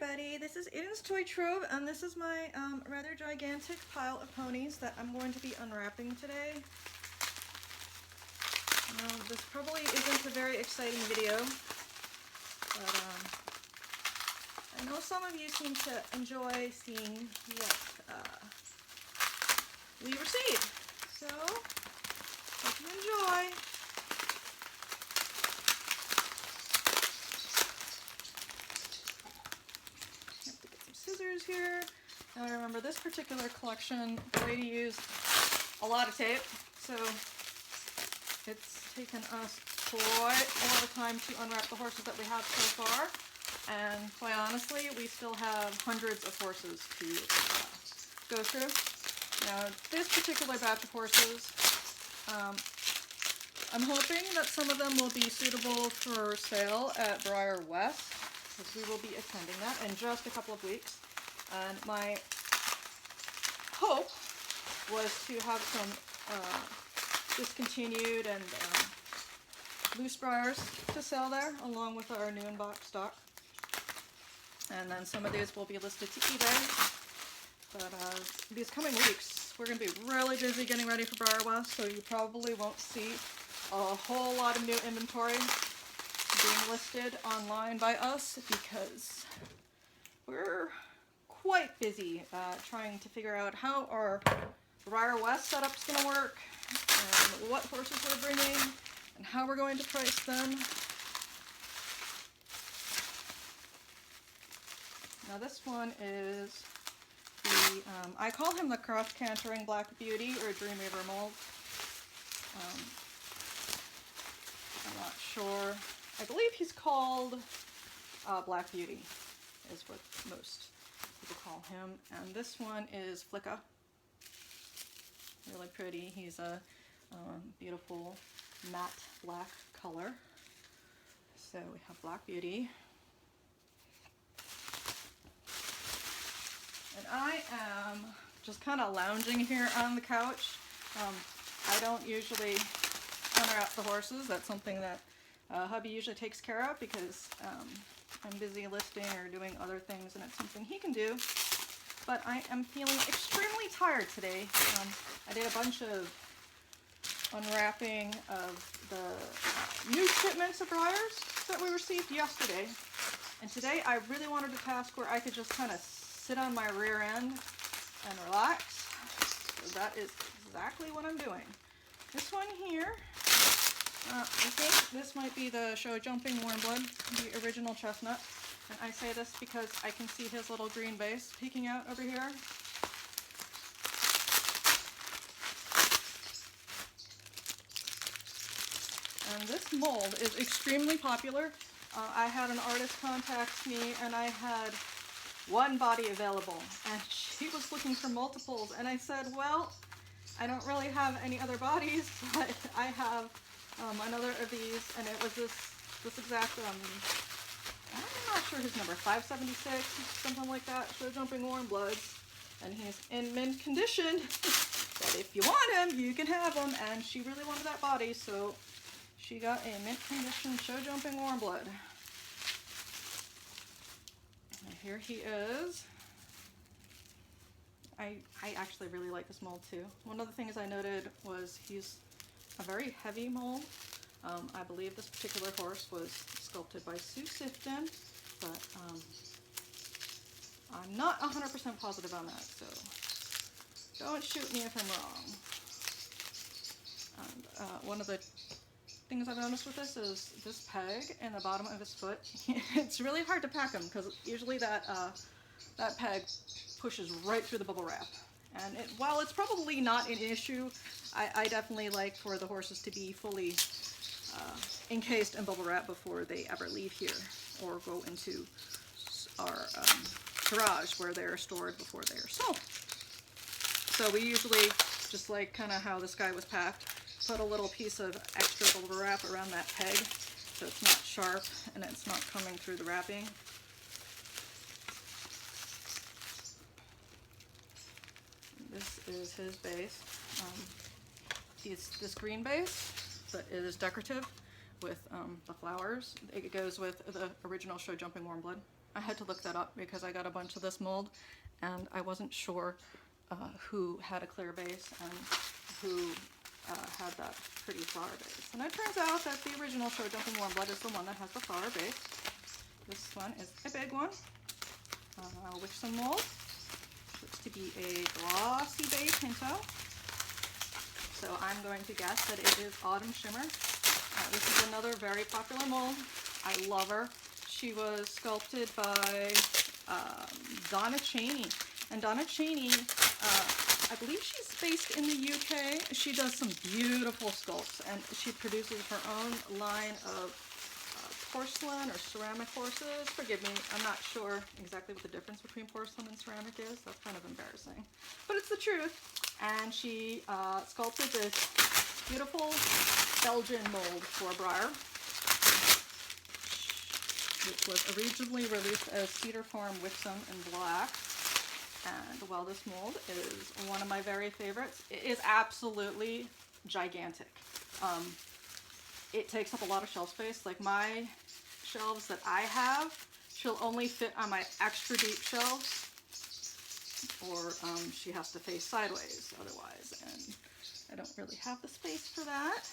everybody, this is Aidan's Toy Trove, and this is my rather gigantic pile of ponies that I'm going to be unwrapping today. This probably isn't a very exciting video, but I know some of you seem to enjoy seeing what we receive, so hope you enjoy. Scissors here. Now I remember this particular collection, the lady used a lot of tape, so it's taken us quite a lot of time to unwrap the horses that we have so far, and quite honestly we still have hundreds of horses to go through. Now this particular batch of horses, I'm hoping that some of them will be suitable for sale at BreyerFest, because we will be attending that in just a couple of weeks. And my hope was to have some discontinued and loose Breyers to sell there, along with our new unboxed stock. And then some of these will be listed to eBay. But these coming weeks, we're going to be really busy getting ready for BreyerFest, so you probably won't see a whole lot of new inventory being listed online by us, because we're quite busy trying to figure out how our BreyerFest setup's going to work, and what horses we're bringing, and how we're going to price them. Now this one is the, I call him the cross-cantering Black Beauty, or Dreamweaver mold. I'm not sure. I believe he's called Black Beauty, is what most people call him. And this one is Flicka. Really pretty. He's a beautiful matte black color. So we have Black Beauty. And I am just kind of lounging here on the couch. I don't usually unwrap the horses. That's something that hubby usually takes care of, because I'm busy listing or doing other things, and it's something he can do. But I am feeling extremely tired today. I did a bunch of unwrapping of the new shipments of Breyers that we received yesterday. And today I really wanted a task where I could just kind of sit on my rear end and relax. So that is exactly what I'm doing. This one here, I think this might be the Show Jumping Warm Blood, the original chestnut. And I say this because I can see his little green base peeking out over here. And this mold is extremely popular. I had an artist contact me, and I had one body available, and she was looking for multiples, and I said, well, I don't really have any other bodies, but I have another of these, and it was this exact, I'm not sure his number, 576, something like that, Show Jumping Warm Bloods, and he's in mint condition, but if you want him, you can have him, and she really wanted that body, so she got a mint condition Show Jumping Warm Blood. And here he is. I actually really like this mold too. One of the things I noted was he's a very heavy mold. I believe this particular horse was sculpted by Sue Sifton, but I'm not 100% positive on that, so don't shoot me if I'm wrong. And one of the things I've noticed with this is this peg in the bottom of his foot. It's really hard to pack him, because usually that peg pushes right through the bubble wrap. And while it's probably not an issue, I definitely like for the horses to be fully encased in bubble wrap before they ever leave here or go into our garage where they're stored before they are sold. So we usually, just like kind of how this guy was packed, put a little piece of extra bubble wrap around that peg so it's not sharp and it's not coming through the wrapping. This is his base. He's this green base, but it is decorative. with the flowers. It goes with the original Show Jumping Warm Blood. I had to look that up because I got a bunch of this mold and I wasn't sure who had a clear base and who had that pretty flower base. And it turns out that the original Show Jumping Warm Blood is the one that has the flower base. This one is a big one. Wixom mold. Looks to be a glossy bay pinto. So I'm going to guess that it is Autumn Shimmer. This is another very popular mold. I love her. She was sculpted by Donna Cheney. And Donna Cheney, I believe she's based in the UK. She does some beautiful sculpts and she produces her own line of porcelain or ceramic horses. Forgive me, I'm not sure exactly what the difference between porcelain and ceramic is. That's kind of embarrassing. But it's the truth. And she sculpted this beautiful Belgian mold for Breyer, which was originally released as Cedar Farm Wixom in black. And while this mold is one of my very favorites, it is absolutely gigantic. It takes up a lot of shelf space. Like my shelves that I have, she'll only fit on my extra deep shelves, or she has to face sideways otherwise, and I don't really have the space for that.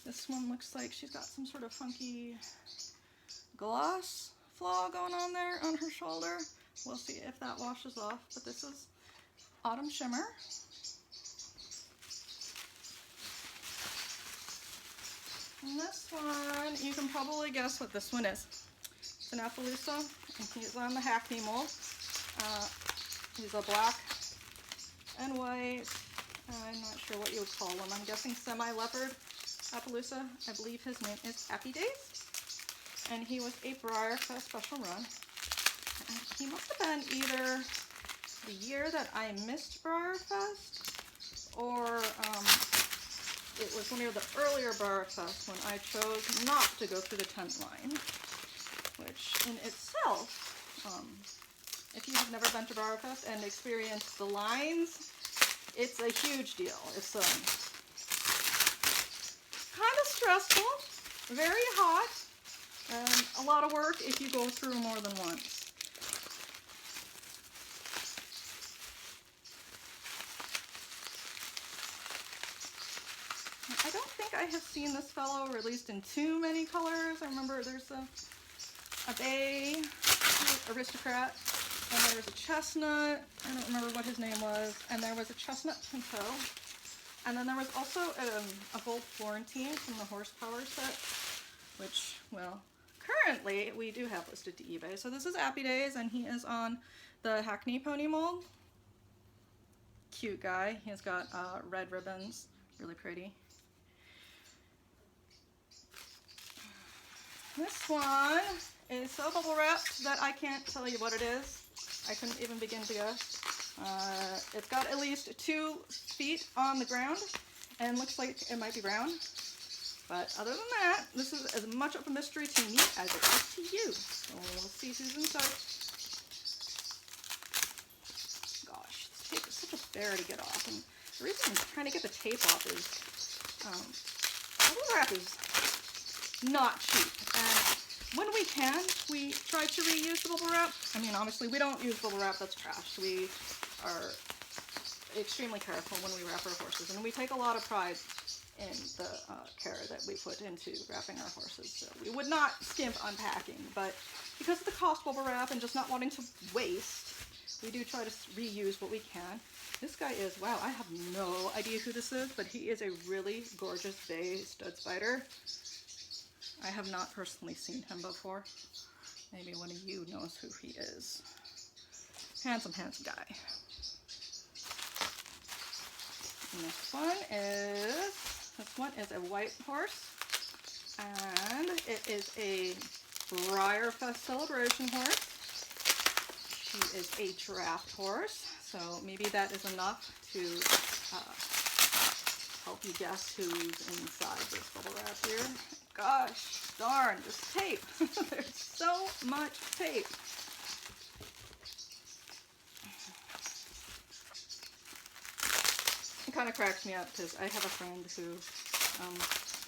This one looks like she's got some sort of funky gloss flaw going on there on her shoulder. We'll see if that washes off, but this is Autumn Shimmer. And this one, you can probably guess what this one is. It's an Appaloosa, and he's on the Hackney mold. He's a black and white, I'm not sure what you would call him. I'm guessing semi-leopard Appaloosa. I believe his name is Appy Days. And he was a BreyerFest special run. And he must have been either the year that I missed BreyerFest, or it was one of the earlier BreyerFest when I chose not to go through the tent line, which in itself, if you have never been to BreyerFest and experienced the lines, it's a huge deal. It's kind of stressful, very hot, and a lot of work if you go through more than once. I don't think I have seen this fellow released in too many colors. I remember there's a bay, aristocrat, and there was a chestnut, I don't remember what his name was, and there was a chestnut pinto, and then there was also a gold Florentine from the horsepower set, which, well, currently we do have listed to eBay. So this is Appy Days, and he is on the Hackney pony mold. Cute guy. He's got red ribbons, really pretty. This one is so bubble wrapped that I can't tell you what it is. I couldn't even begin to guess. It's got at least 2 feet on the ground and looks like it might be brown. But other than that, this is as much of a mystery to me as it is to you. So we'll see who's inside. Gosh, this tape is such a bear to get off. And the reason I'm trying to get the tape off is bubble wrap is not cheap. And when we can, we try to reuse the bubble wrap. I mean, obviously, we don't use bubble wrap, that's trash. We are extremely careful when we wrap our horses, and we take a lot of pride in the care that we put into wrapping our horses. So we would not skimp on packing, but because of the cost of bubble wrap and just not wanting to waste, we do try to reuse what we can. This guy is, wow, I have no idea who this is, but he is a really gorgeous bay stud spider. I have not personally seen him before. Maybe one of you knows who he is. Handsome, handsome guy. And this one is a white horse, and it is a BreyerFest celebration horse. She is a draft horse, so maybe that is enough to help you guess who's inside this bubble wrap here. Gosh darn, this tape. There's so much tape. It kind of cracks me up because I have a friend who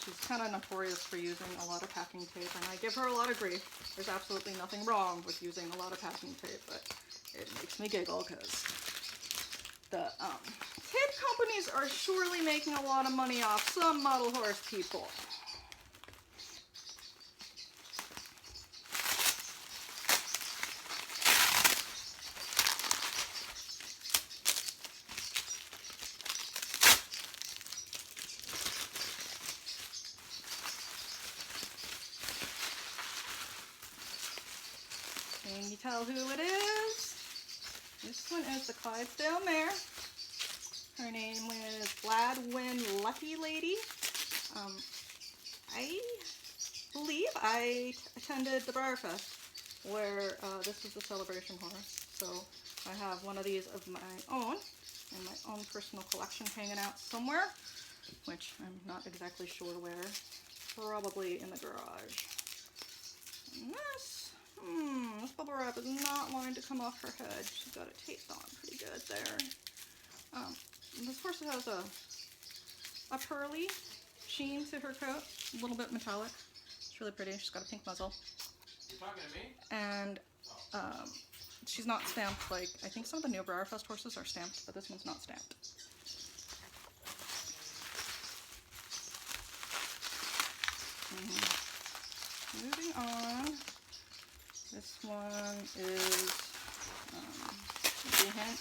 She's kind of notorious for using a lot of packing tape, and I give her a lot of grief. There's absolutely nothing wrong with using a lot of packing tape, but it makes me giggle because the tape companies are surely making a lot of money off some model horse people. Can you tell who it is? This one is the Clydesdale mare. Her name is Gladwin Lucky Lady. I believe I attended the BreyerFest where this was the celebration horse. So I have one of these of my own in my own personal collection hanging out somewhere, which I'm not exactly sure where. Probably in the garage. And this bubble wrap is not wanting to come off her head. She's got it taped on pretty good there. This horse has a pearly sheen to her coat, a little bit metallic. It's really pretty. She's got a pink muzzle. You talking to me? And she's not stamped like, I think some of the new BreyerFest horses are stamped, but this one's not stamped. Moving on. This one is the hint.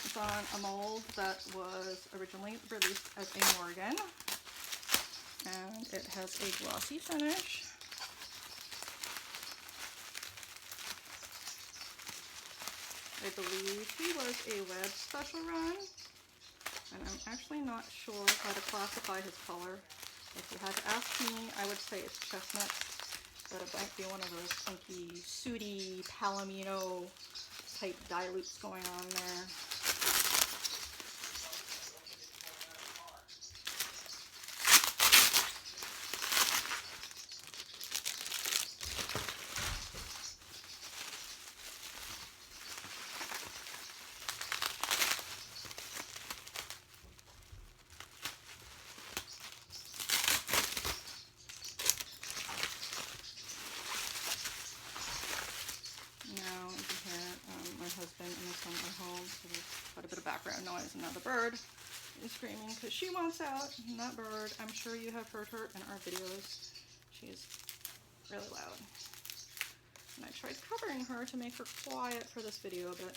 It's on a mold that was originally released as a Morgan, and it has a glossy finish. I believe he was a web special run, and I'm actually not sure how to classify his color. If you had to ask me, I would say it's chestnut, but it might be one of those funky, sooty, palomino type dilutes going on there. Husband and his son are home, so there's quite a bit of background noise, and now the bird is screaming because she wants out. And that bird, I'm sure you have heard her in our videos. She's really loud. And I tried covering her to make her quiet for this video, but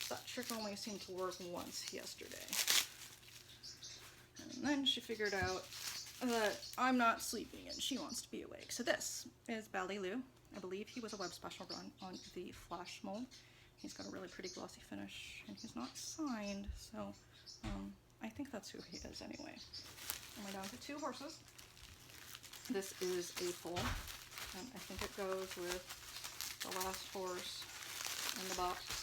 that trick only seemed to work once yesterday. And then she figured out that I'm not sleeping and she wants to be awake. So this is Ballylu. I believe he was a web special run on the Flash mold. He's got a really pretty glossy finish, and he's not signed, so I think that's who he is anyway. And we're down to 2 horses. This is a foal, and I think it goes with the last horse in the box.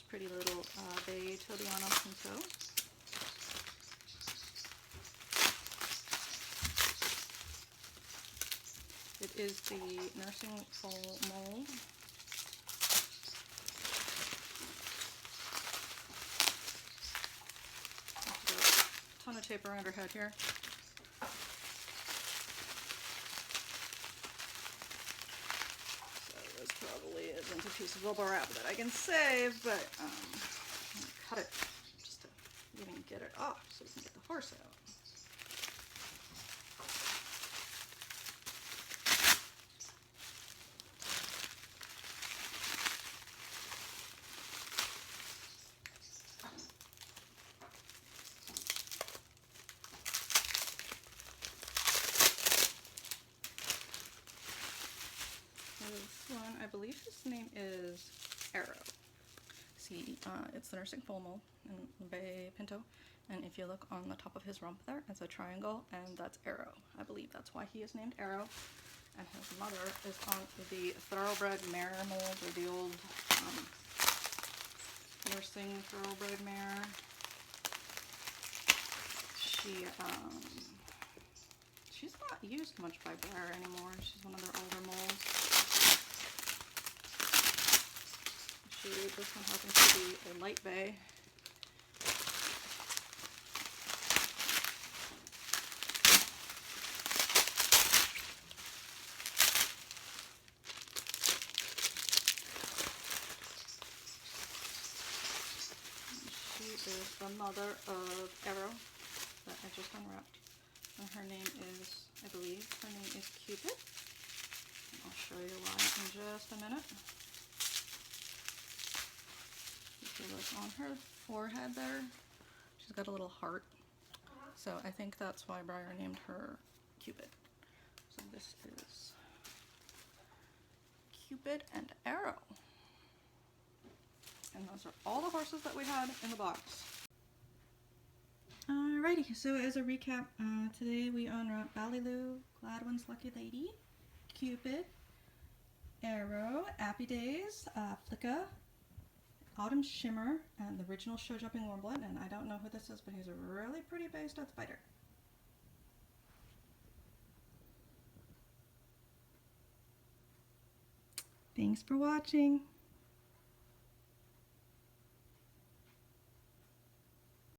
Pretty little bay Tobiano Pinto. It is the nursing foal mold. A ton of tape around her head here. Probably isn't a piece of bubble wrap that I can save, but I'm gonna cut it just to even get it off so we can get the horse out. This one, I believe his name is Arrow. See, it's the nursing foal mold in Bay Pinto, and if you look on the top of his rump there, it's a triangle, and that's Arrow. I believe that's why he is named Arrow. And his mother is on the thoroughbred mare mold, or the old nursing thoroughbred mare. She's not used much by Breyer anymore. She's one of their older molds. shade. This one happens to be a light bay. She is the mother of Arrow that I just unwrapped. And her name is, I believe, her name is Cupid. And I'll show you why in just a minute. If you look on her forehead there, she's got a little heart. So I think that's why Breyer named her Cupid. So this is Cupid and Arrow. And those are all the horses that we had in the box. Alrighty, so as a recap, today we unwrapped Ballylu, Gladwin's Lucky Lady, Cupid, Arrow, Appy Days, Flicka, Autumn Shimmer, and the original Show Jumping Warmblood, and I don't know who this is, but he's a really pretty based out spider. Thanks for watching.